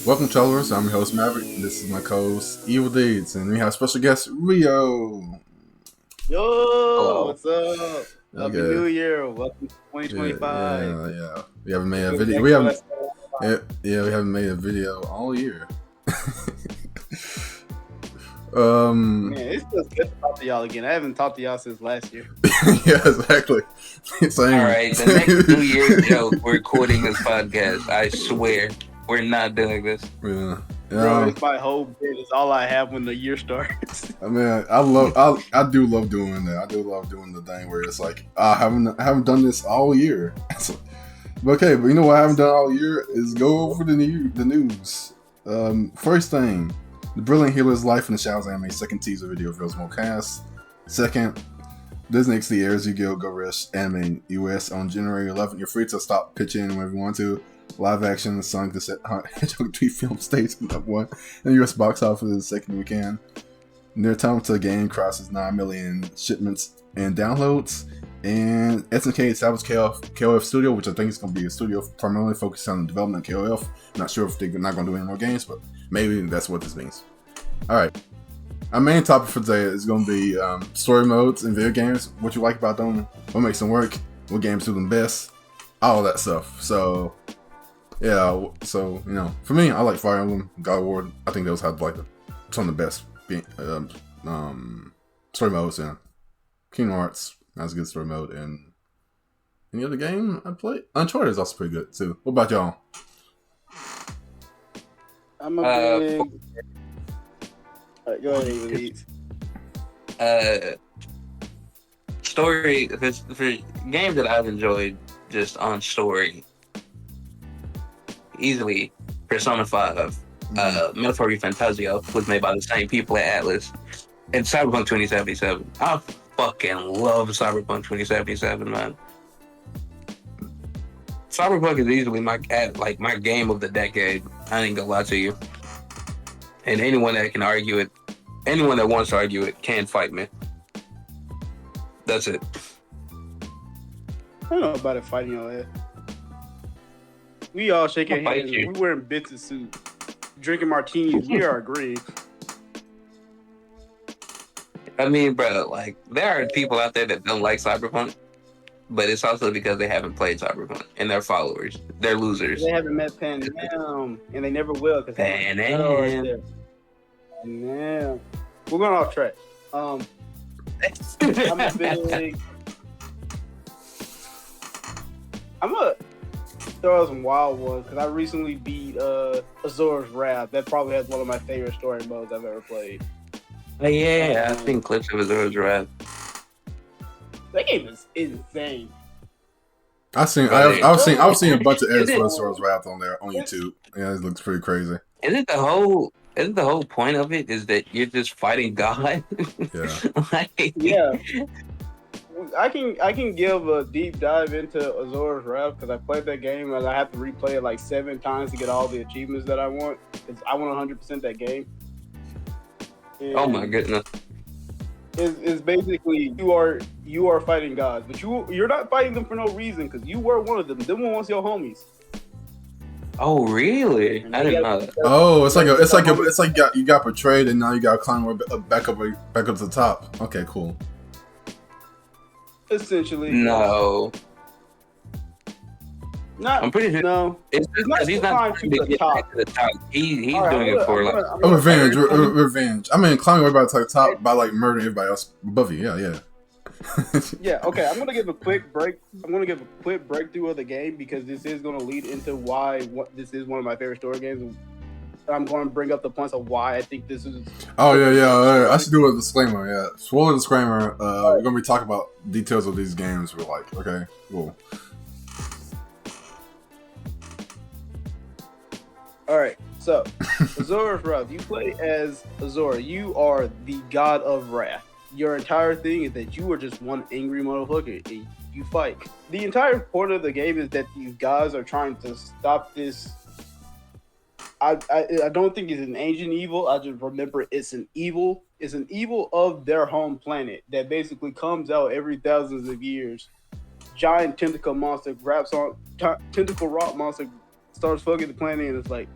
Welcome, travelers. I'm your host Maverick. And this is my co-host Evil Deeds, and we have special guest Rio. Yo, Hello. what's up? Happy New Okay. Year. Welcome to 2025. Yeah. We haven't made a Good video. next We haven't. last- We haven't made a video all year. Man, it's just good to talk to y'all again. I haven't talked to y'all since last year. Yeah, exactly. Same. All right, the next New Year joke, we're recording this podcast. I swear, we're not doing this. Yeah. Bro, it's my whole bit. It's all I have when the year starts. I mean, I do love doing that. I do love doing the thing where it's like I haven't done this all year. But you know what I haven't done all year is go over the news. First thing, the Brilliant Healer's Life in the Shadows anime second teaser video reveals more cast. Second, Disney XD airs Yu-Gi-Oh! Go Rush anime US on January 11th. You're free to stop pitching whenever you want to. Live action Sonic the Hedgehog 3 film stays number one in the US box office the second weekend. Near time to the game crosses 9 million shipments and downloads. And SNK established KOF Studio, which I think is going to be a studio primarily focused on the development of KOF. Not sure if they're not going to do any more games, but maybe that's what this means. Alright. Our main topic for today is going to be story modes in video games. What you like about them, what makes them work, what games do them best, all that stuff. So, yeah, for me, I like Fire Emblem, God of War. I think those have like some of the best story modes. And Kingdom Hearts has a good story mode. And any other game I played, Uncharted is also pretty good too. What about y'all? I'm a big... All right, go ahead, Elite. Story for games that I've enjoyed just on story, easily Persona 5, Metaphor Fantasio was made by the same people at Atlas, and Cyberpunk 2077. I fucking love Cyberpunk 2077, man. Cyberpunk is easily my game of the decade. I ain't gonna lie to you. And anyone that can argue it, anyone that wants to argue it, can fight me. That's it. I don't know about it fighting your ass. We all shaking I'll fight hands. you. We wearing bits of suit. Drinking martinis. We are agreeing. I mean, bro, like, there are people out there that don't like Cyberpunk, but it's also because they haven't played Cyberpunk, and they're followers. They're losers. They haven't met Pandam, and they never will. Pandam. We're going off track. I'm a big... I'm gonna throw out some wild ones because I recently beat Azura's Wrath. That probably has one of my favorite story modes I've ever played. Oh, yeah, I've seen clips of Azura's Wrath. That game is insane. I've seen a bunch of edits for Azura's Wrath on YouTube. Yeah, it looks pretty crazy. Isn't the whole point of it is that you're just fighting God? Yeah. Yeah. I can give a deep dive into Azura's Wrath because I played that game and I have to replay it like 7 times to get all the achievements that I want. Because I want 100% that game. And Oh my goodness. It's basically you are fighting gods, but you're not fighting them for no reason because you were one of them. Them were once your homies. Oh really? I didn't know that. Oh, it's like you got betrayed and now you got to climb back up to the top. Okay, cool. Essentially. No. Not. I'm pretty sure. No. It's just because he's not climb trying to to the get top. back to the top. He's All right, doing it for like. Revenge. I mean, climbing everybody to the top by like murdering everybody else above you. Yeah. Yeah, okay. I'm gonna give a quick breakthrough of the game because this is gonna lead into why this is one of my favorite story games. And I'm going to bring up the points of why I think this is. Oh yeah. I should do a disclaimer. Yeah, spoiler disclaimer. We're gonna be talking about details of these games. We're like, okay, cool. All right, so Azura's Wrath. You play as Azura. You are the god of wrath. Your entire thing is that you are just one angry motherfucker and you fight. The entire point of the game is that these guys are trying to stop this. I don't think it's an ancient evil. I just remember it's an evil. It's an evil of their home planet that basically comes out every thousands of years. Giant tentacle monster grabs on tentacle rock monster starts fucking the planet and it's like,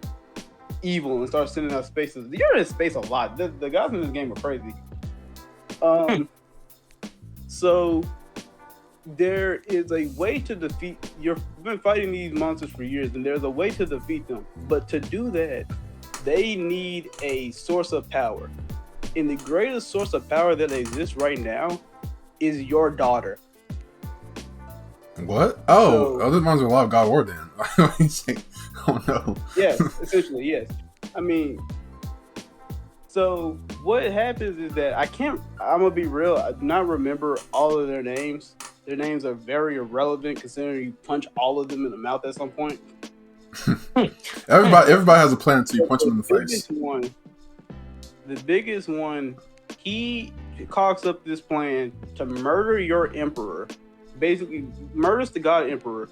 evil and start sending out spaces. You're in space a lot. The guys in this game are crazy. So there is a way to defeat. You've been fighting these monsters for years, and there's a way to defeat them. But to do that, they need a source of power. And the greatest source of power that exists right now is your daughter. What? Oh, this reminds me a lot of God of War then. Oh no. Yes, essentially, yes. I mean, so what happens is that I'm gonna be real, I do not remember all of their names. Their names are very irrelevant considering you punch all of them in the mouth at some point. Everybody has a plan until you punch them in the face. The biggest one, he cocks up this plan to murder your emperor. Basically, murders the god emperor,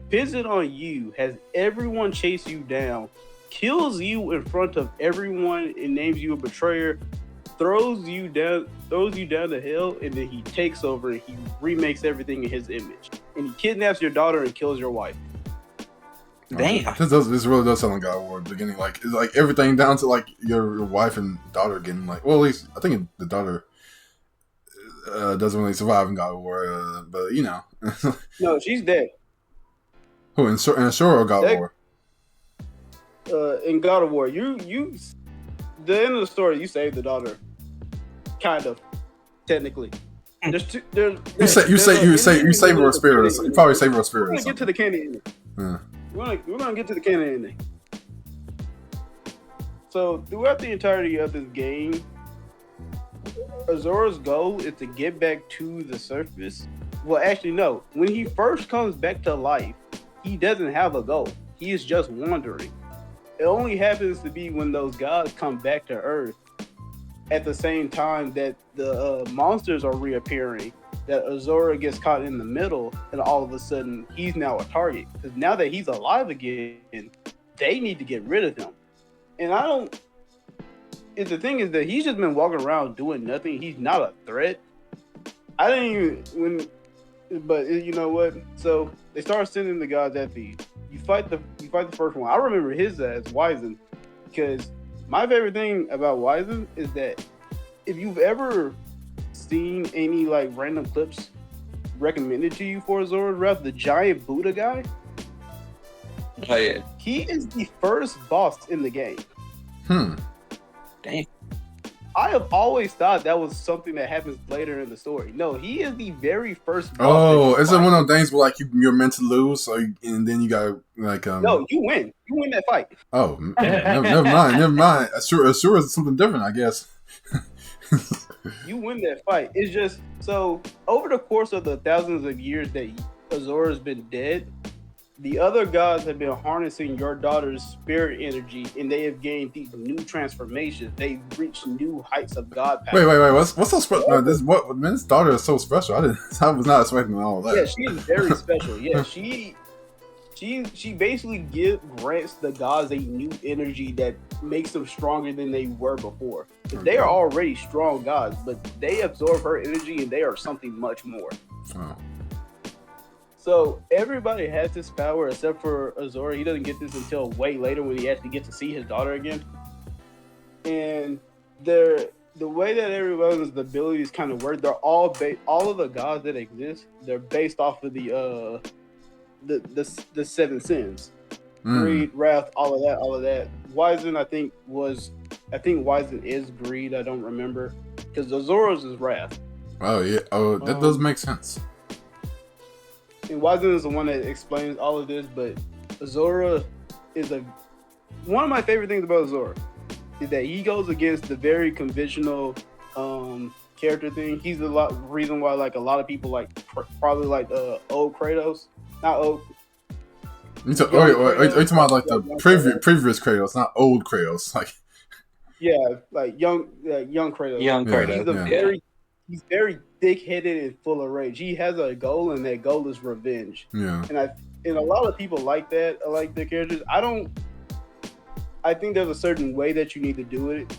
pins it on you, has everyone chase you down, kills you in front of everyone and names you a betrayer, throws you down to hell, and then he takes over and he remakes everything in his image. And he kidnaps your daughter and kills your wife. Damn. This really does sound like God of War at the beginning. Like everything down to like your wife and daughter getting like, well, at least I think the daughter doesn't really survive in God of War, but you know. No, she's dead. Who in Sora or God of War? In God of War, you the end of the story, you save the daughter, kind of, technically. There's two. You save her spirit. You probably save her spirit. We're gonna get to the canon ending. Yeah. We're gonna get to the canon ending. So throughout the entirety of this game, Azora's goal is to get back to the surface. Well, actually, no. When he first comes back to life, he doesn't have a goal. He is just wandering. It only happens to be when those gods come back to Earth at the same time that the monsters are reappearing, that Azora gets caught in the middle, and all of a sudden he's now a target. Because now that he's alive again, they need to get rid of him. And the thing is that he's just been walking around doing nothing. He's not a threat. But you know what? So they start sending the gods after you. You fight the first one. I remember his as Wizen, because my favorite thing about Wizen is that if you've ever seen any like random clips recommended to you for Azora's Wrath, the giant Buddha guy. Oh yeah. He is the first boss in the game. Damn. I have always thought that was something that happens later in the story. No, he is the very first boss. Oh, is it one of those things where like you're meant to lose, and then you got like No, you win. You win that fight. Oh, never mind. Sure, is something different, I guess. You win that fight. It's just so over the course of the thousands of years that Azora's been dead, the other gods have been harnessing your daughter's spirit energy, and they have gained these new transformations. They've reached new heights of god power. Wait. What's so special? This daughter is so special. I was not expecting all of that. Yeah, she is very special. Yeah, she basically grants the gods a new energy that makes them stronger than they were before. They are already strong gods, but they absorb her energy, and they are something much more. Oh. So everybody has this power except for Azora. He doesn't get this until way later when he actually gets to see his daughter again. And the way that everybody's abilities kind of work, they're all of the gods that exist, they're based off of the seven sins. Greed, wrath, all of that. Wizen, I think Wizen is greed. I don't remember, because Azora's is wrath. Oh yeah. Oh, that does make sense. And Wizen is the one that explains all of this, but Azora is one of my favorite things about Azora is that he goes against the very conventional character thing. He's the reason why like a lot of people probably like old Kratos, not old. Are you talking about like the previous Kratos, not old Kratos? Like young Kratos. Young Kratos. He's very thick-headed and full of rage. He has a goal, and that goal is revenge. Yeah. And a lot of people like that. I like their characters. I think there's a certain way that you need to do it,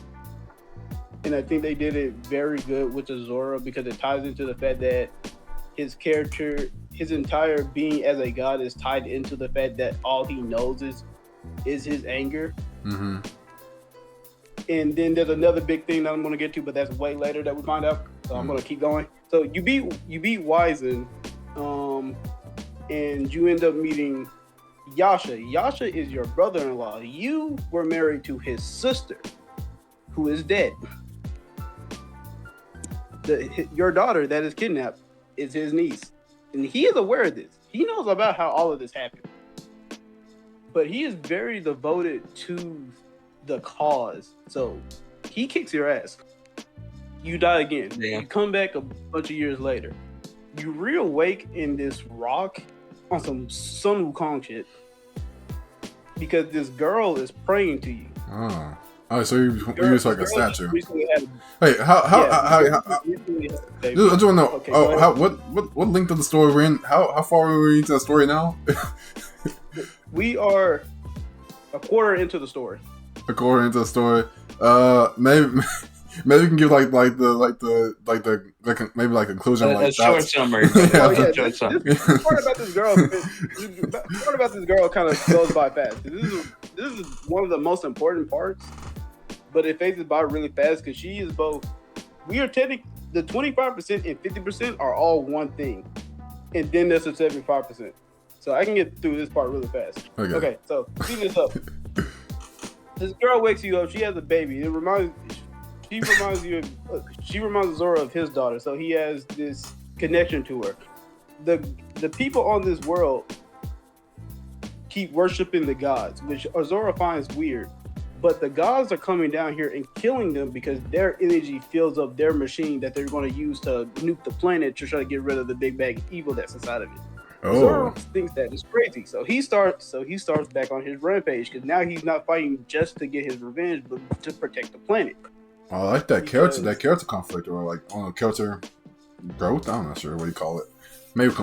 and I think they did it very good with Azora because it ties into the fact that his character, his entire being as a god, is tied into the fact that all he knows is his anger. Mm-hmm. And then there's another big thing that I'm going to get to, but that's way later that we find out. So I'm going to keep going. So you beat Wizen, and you end up meeting Yasha. Yasha is your brother-in-law. You were married to his sister, who is dead. Your daughter that is kidnapped is his niece. And he is aware of this. He knows about how all of this happened. But he is very devoted to the cause. So he kicks your ass. You die again. Yeah. You come back a bunch of years later. You reawake in this rock on some Sun Wukong shit. Because this girl is praying to you. Oh, so you use like a statue. Wait, how I just want to know. Okay, what link to the story we're in? How far are we into the story now? We are a quarter into the story. According to the story, maybe we can give like the maybe like conclusion, a like short summary. This part about this girl kind of goes by fast. This is one of the most important parts, but it phases by really fast because she is both. We are technically the 25% and 50% are all one thing, and then there's a 75%. So I can get through this part really fast. Okay, so speed this up. This girl wakes you up. She has a baby. She reminds Zora of his daughter. So he has this connection to her. The people on this world keep worshiping the gods, which Zora finds weird. But the gods are coming down here and killing them because their energy fills up their machine that they're going to use to nuke the planet to try to get rid of the big bag of evil that's inside of it. Zoro thinks that is crazy, so he starts back on his rampage because now he's not fighting just to get his revenge, but to protect the planet. I like that character conflict, or like character growth. I'm not sure what you call it. Maybe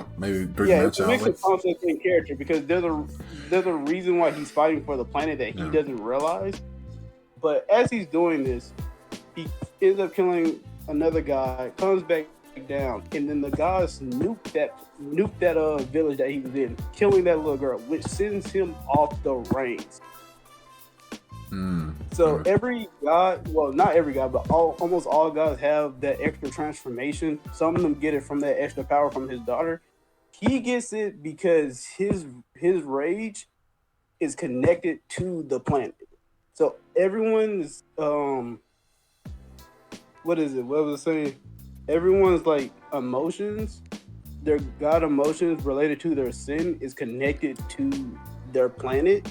it's a mix of concept and character because there's a reason why he's fighting for the planet that he doesn't realize. But as he's doing this, he ends up killing another guy, comes back down, and then the guys nuke that village that he was in, killing that little girl, which sends him off the reins. So every god, well, not every god, but almost all gods have that extra transformation. Some of them get it from that extra power from his daughter. He gets it because his rage is connected to the planet. So everyone's what is it? What was I saying? Everyone's like emotions, their god emotions related to their sin is connected to their planet.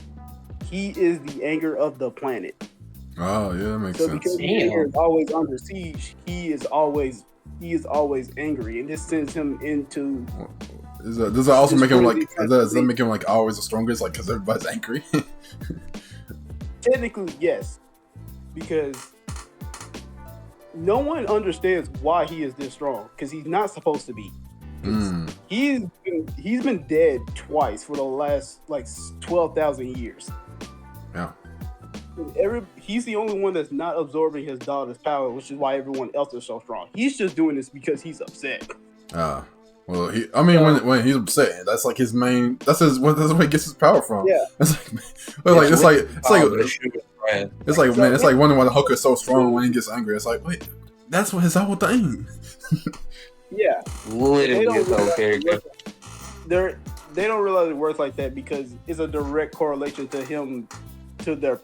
He is the anger of the planet. Oh yeah, that makes sense. So because the anger is always under siege, he is always angry, and this sends him into. Does that also make him like? Does that make him like always the strongest? Like because everybody's angry. Technically, yes, because no one understands why he is this strong because he's not supposed to be. He's been dead twice for the last like 12,000 years. Yeah. He's the only one that's not absorbing his daughter's power, which is why everyone else is so strong. He's just doing this because he's upset. Well, when he's upset, that's like his main. That's where he gets his power from. Yeah. It's like wondering why the Hulk is so strong when he gets angry. It's like, wait, that's what his whole thing. Yeah. Literally his whole character. They don't realize it works like that because it's a direct correlation to him to the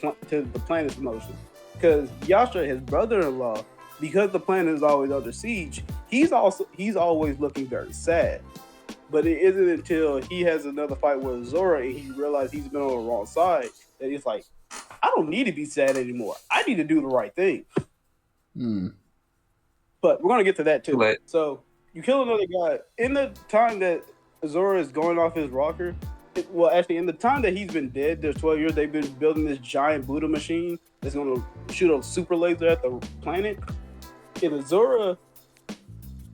planet's emotion. Because Yasha, his brother-in-law, because the planet is always under siege, he's always looking very sad. But it isn't until he has another fight with Zora and he realizes he's been on the wrong side that he's like, I don't need to be sad anymore. I need to do the right thing. But we're gonna get to that too. Right. So you kill another guy in the time that Zora is going off his rocker. In the time that he's been dead, there's 12 years, they've been building this giant Buddha machine that's going to shoot a super laser at the planet. And Zora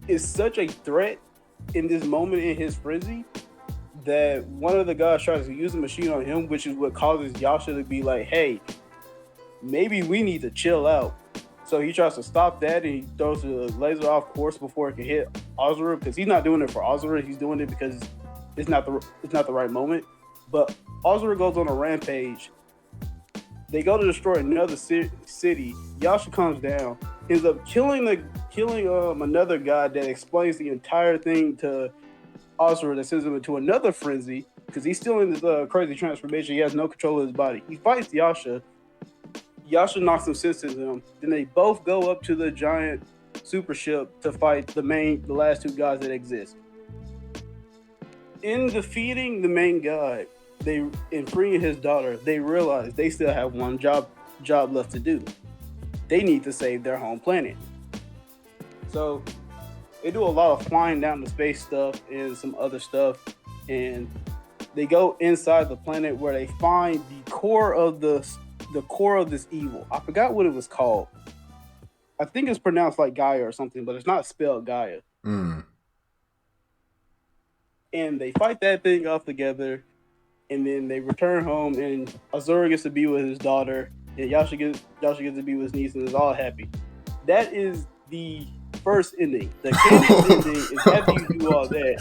is such a threat in this moment in his frenzy that one of the guys tries to use the machine on him, which is what causes Yasha to be like, hey, maybe we need to chill out. So he tries to stop that and he throws the laser off course before it can hit Azura, because he's not doing it for Azura, he's doing it because it's not the right moment. But Azura goes on a rampage They go to destroy another city. Yasha comes down, ends up killing another god that explains the entire thing to Asura, that sends him into another frenzy because he's still in this crazy transformation. He has no control of his body. He fights Yasha. Yasha knocks some sense into him. Then they both go up to the giant super ship to fight the last two gods that exist. In defeating the main god, in freeing his daughter, they realize they still have one job left to do. They need to save their home planet. So they do a lot of flying down the space stuff and some other stuff, and they go inside the planet where they find the core of this evil. I forgot what it was called. I think it's pronounced like Gaia or something, but it's not spelled Gaia. Mm. And they fight that thing off together, and then they return home, and Azura gets to be with his daughter, and Yasha gets to be with his niece, and is all happy. That is the first ending. The canon ending is after you do all that.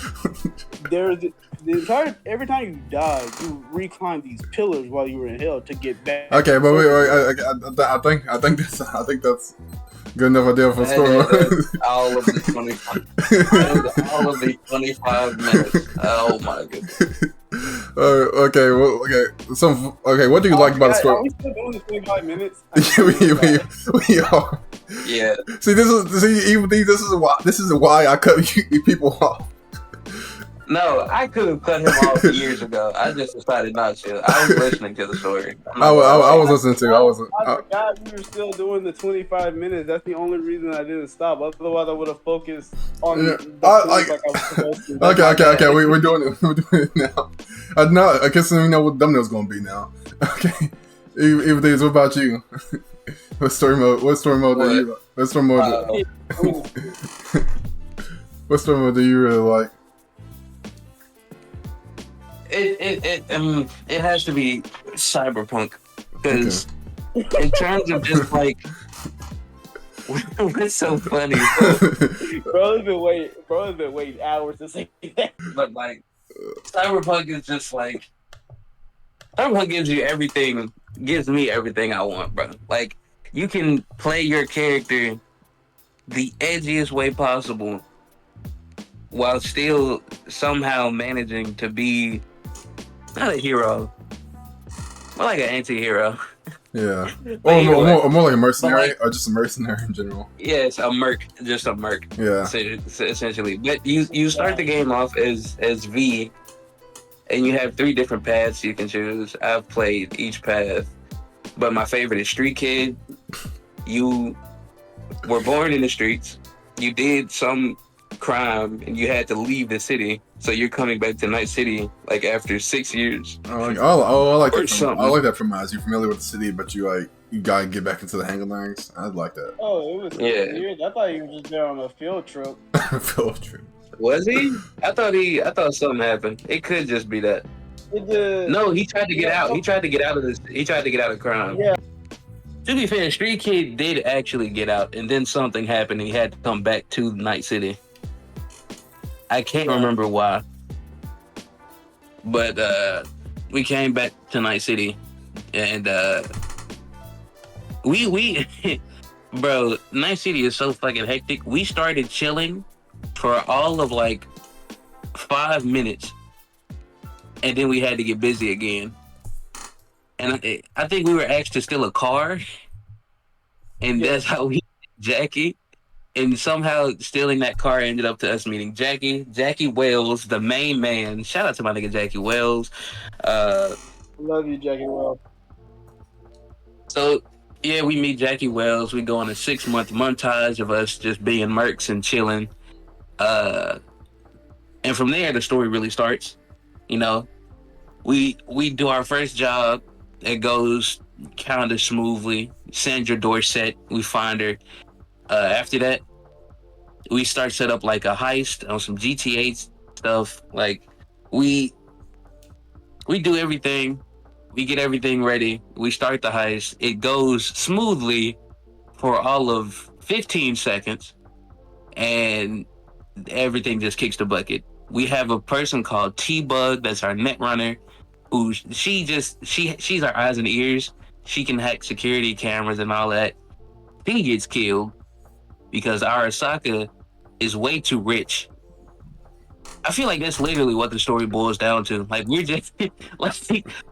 There's the entire every time you die, you reclimb these pillars while you were in hell to get back. Okay, but wait, I think that's good enough idea for story. all of the 25 minutes. Oh my goodness. Okay, well, okay. What do you like about the story? Are we still doing the 25 minutes? we are. Yeah. See, this is why I cut you people off. No, I could have cut him off years ago. I just decided not to. I was listening to the story. I was listening to. I forgot we were still doing the 25 minutes. That's the only reason I didn't stop. Otherwise, I would have focused on I was supposed to. Okay. We're doing it. We're doing it now. I guess we know what thumbnail's gonna be now. Okay. What about you? What story mode do you? What story mode do you really like? It has to be cyberpunk because in terms of just like what's so funny, bro has been waiting hours to say that. But like cyberpunk is just like cyberpunk gives me everything I want, bro. Like you can play your character the edgiest way possible while still somehow managing to be not a hero, more like an anti-hero. Yeah. Or more like a mercenary, or just a mercenary in general. Yeah, it's just a merc. Yeah. Essentially. But you start the game off as V, and you have 3 different paths you can choose. I've played each path, but my favorite is Street Kid. You were born in the streets. You did some crime and you had to leave the city, so you're coming back to Night City like after 6 years. I like that premise. You're familiar with the city, but you gotta get back into the hang of things. I like that. Oh, it was weird. I thought he was just there on a field trip. Field trip. Was he? I thought something happened. It could just be that. No, he tried to get out. He tried to get out of this. He tried to get out of crime. Yeah. To be fair, Street Kid did actually get out, and then something happened. And he had to come back to Night City. I can't remember why, but we came back to Night City, and we bro, Night City is so fucking hectic. We started chilling for all of like 5 minutes, and then we had to get busy again. And I think we were asked to steal a car, and that's how we Jackie. And somehow stealing that car ended up to us meeting Jackie Wells, the main man. Shout out to my nigga Jackie Wells. Love you, Jackie Wells. So yeah, we meet Jackie Wells. We go on a 6-month montage of us just being mercs and chilling. And from there, the story really starts. You know, we do our first job. It goes kind of smoothly. Sandra Dorset, we find her. After that, we start set up like a heist on some GTA stuff. Like we do everything. We get everything ready. We start the heist. It goes smoothly for all of 15 seconds, and everything just kicks the bucket. We have a person called T-Bug, that's our net runner, who she's our eyes and ears. she can hack security cameras and all that. He gets killed because Arasaka is way too rich. I feel like that's literally what the story boils down to. Like we're just like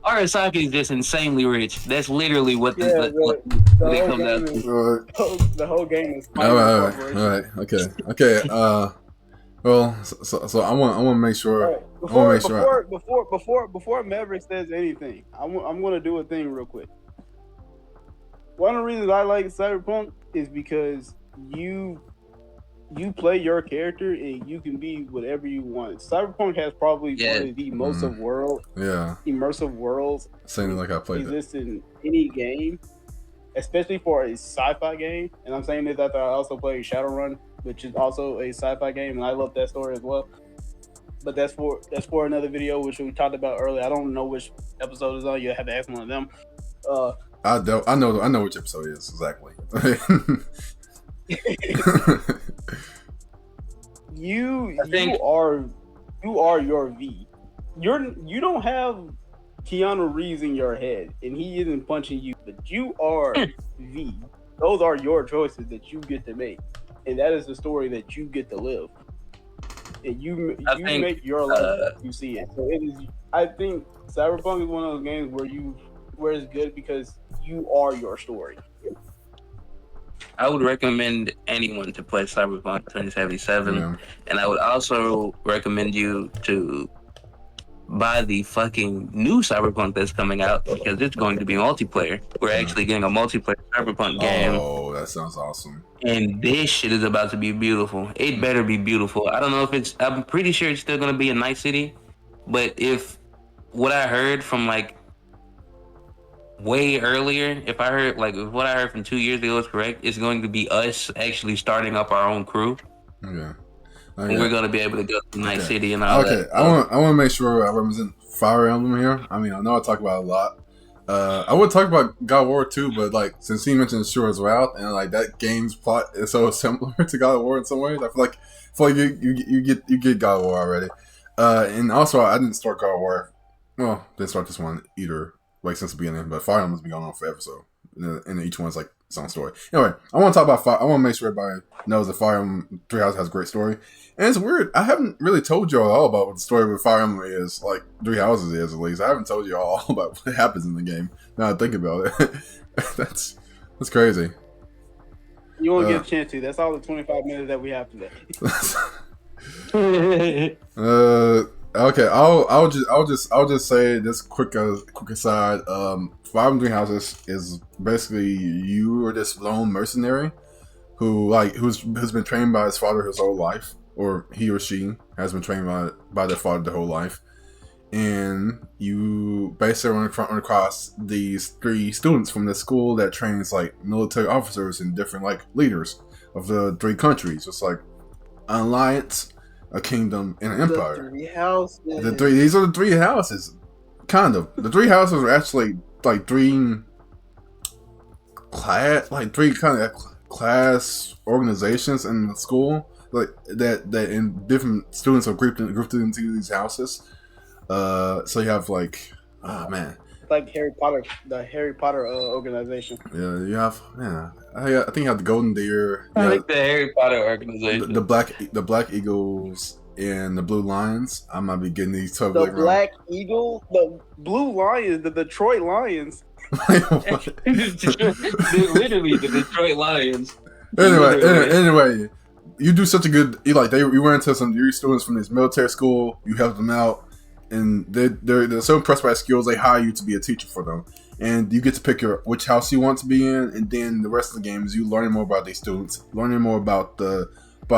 Arasaka is just insanely rich. That's literally what Yeah, the what it whole comes down game is to. the whole game is All fighting the right, corporation. all right, okay. Well, so I want to make sure. All right, I want to make sure. before Maverick says anything, I'm gonna do a thing real quick. One of the reasons I like Cyberpunk is because you play your character and you can be whatever you want. Cyberpunk has probably one of the most immersive worlds Same like I played exist in any game, especially for a sci-fi game. And I'm saying this after I also played Shadowrun, which is also a sci-fi game, and I love that story as well. But that's for another video, which we talked about earlier. I don't know which episode is on. You have to ask one of them. I know which episode it is exactly. You are your V. You don't have Keanu Reeves in your head, and he isn't punching you, but you are V. Those are your choices that you get to make, and that is the story that you get to live. And you make your life you see it. So it is. I think Cyberpunk is one of those games where it's good because you are your story. I would recommend anyone to play Cyberpunk 2077, and I would also recommend you to buy the fucking new Cyberpunk that's coming out because it's going to be multiplayer. We're actually getting a multiplayer Cyberpunk game. Oh, that sounds awesome. And this shit is about to be beautiful. It better be beautiful. I don't know if I'm pretty sure it's still going to be in Night City, but if what I heard from like way earlier, if what I heard from 2 years ago is correct, it's going to be us actually starting up our own crew. Okay. And we're going to be able to go to Night City and all that. Okay, I want to make sure I represent Fire Emblem here. I mean, I know I talk about it a lot. I would talk about God of War too, but like since he mentioned Shura's Route and like that game's plot is so similar to God of War in some ways, I feel like you get God of War already. And also I didn't start God of War. Well, didn't start this one either, like since the beginning. But Fire Emblem's been going on forever, so and each one's like its own story. Anyway, I want to talk about Fire. I want to make sure everybody knows that Fire Emblem Three Houses has a great story. And it's weird. I haven't really told you all about what the story of Fire Emblem is, like Three Houses is at least. I haven't told you all about what happens in the game. Now I think about it, that's crazy. You won't get a chance to. That's all the 25 minutes that we have today. Okay. I'll just say this quick aside. Fire Emblem Three Houses is basically you are this lone mercenary who's been trained by his father his whole life. Or he or she has been trained by their father their whole life. And you basically run across these 3 students from the school that trains like military officers and different like leaders of the 3 countries. It's like an alliance, a kingdom, and an empire. The 3 houses. These are the 3 houses. Kind of. The 3 houses are actually like 3 kind of class organizations in the school. Like that in different students are grouped into these houses. So you have like, oh man, like Harry Potter, the Harry Potter organization. Yeah, you have. Yeah, I think you have the Golden Deer. I like the Harry Potter organization. The Black Eagles and the Blue Lions. I might be getting these totally wrong. The Black Eagle, the Blue Lions, the Detroit Lions. They're literally the Detroit Lions. Anyway. You do such a good. You run into some of your students from this military school. You help them out, and they're so impressed by skills. They hire you to be a teacher for them, and you get to pick which house you want to be in. And then the rest of the game is you learning more about these students, learning more about the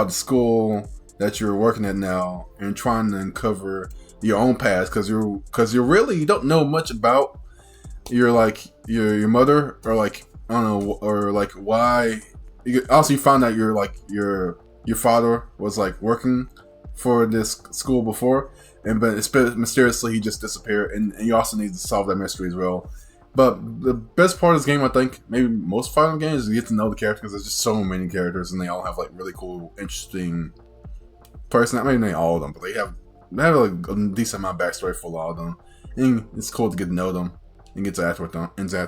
school that you're working at now, and trying to uncover your own past because you don't know much about your mother or like I don't know or like why. You found out your father was like working for this school before, but mysteriously he just disappeared, and you also need to solve that mystery as well. But the best part of this game, I think, maybe most Fire Emblem games, is you get to know the characters because there's just so many characters, and they all have like really cool, interesting person. Maybe not all of them, but they have like a decent amount of backstory for a lot of them, and it's cool to get to know them and get to interact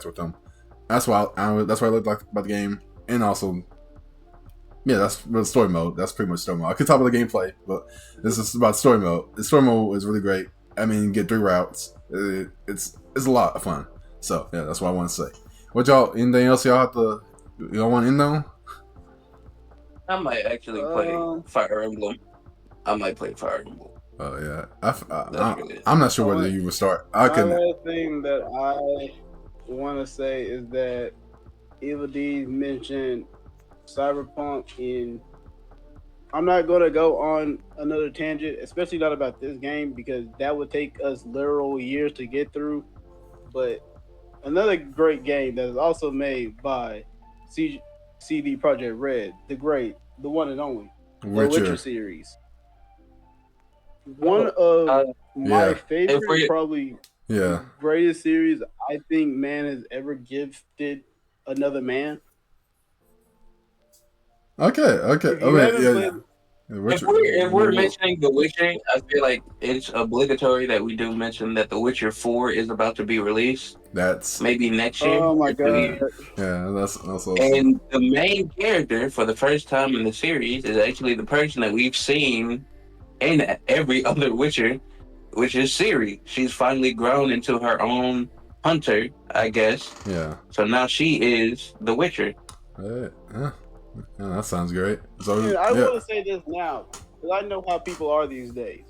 with them. That's why that's what I looked like about the game, and also, yeah, that's the story mode. That's pretty much story mode. I could talk about the gameplay, but this is about story mode. The story mode is really great. I mean, you get 3 routes. It's a lot of fun. So yeah, that's what I want to say. What y'all? Anything else y'all have to? Y'all want to end on? I might actually play Fire Emblem. I might play Fire Emblem. Oh yeah, Really I'm not sure whether you would start. I couldn't. Another thing that I want to say is that Evil D mentioned Cyberpunk in. I'm not going to go on another tangent, especially not about this game, because that would take us literal years to get through. But another great game that is also made by CD Projekt Red, the one and only, the Witcher series. One of my favorite, probably greatest series I think man has ever gifted another man. Okay. If we're mentioning The Witcher, I feel like it's obligatory that we do mention that The Witcher 4 is about to be released. That's maybe next year. Oh my god! Yeah, that's awesome. And the main character for the first time in the series is actually the person that we've seen in every other Witcher, which is Ciri. She's finally grown into her own hunter, I guess. Yeah. So now she is the Witcher. Yeah, that sounds great. So I want to say this now, because I know how people are these days.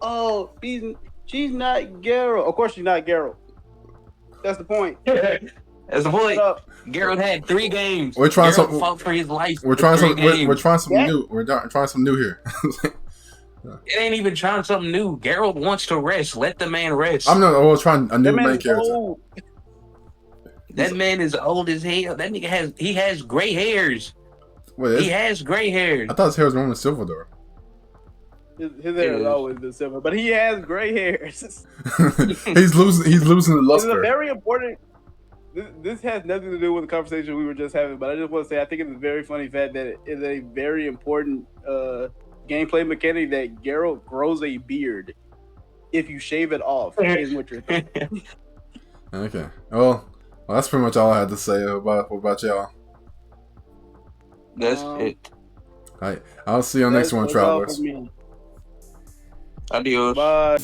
Oh, she's not Geralt. Of course she's not Geralt. That's the point. That's the point. Geralt had 3 games. We're trying Geralt fought for his life. We're trying something new. We're trying something new here. It ain't even trying something new. Geralt wants to rest. Let the man rest. I'm not trying a new main character. Old. That man is old as hell. That nigga has gray hairs. Wait, he has gray hairs. I thought his hair was normally silver though. His hair is always been silver, but he has gray hairs. he's losing the luster. It's a very important. This has nothing to do with the conversation we were just having, but I just want to say I think it's a very funny fact that it is a very important gameplay mechanic that Geralt grows a beard if you shave it off. Is what you're thinking. Okay. Well, that's pretty much all I had to say about y'all. That's it. All right. I'll see you on next one, travelers. Adios. Bye.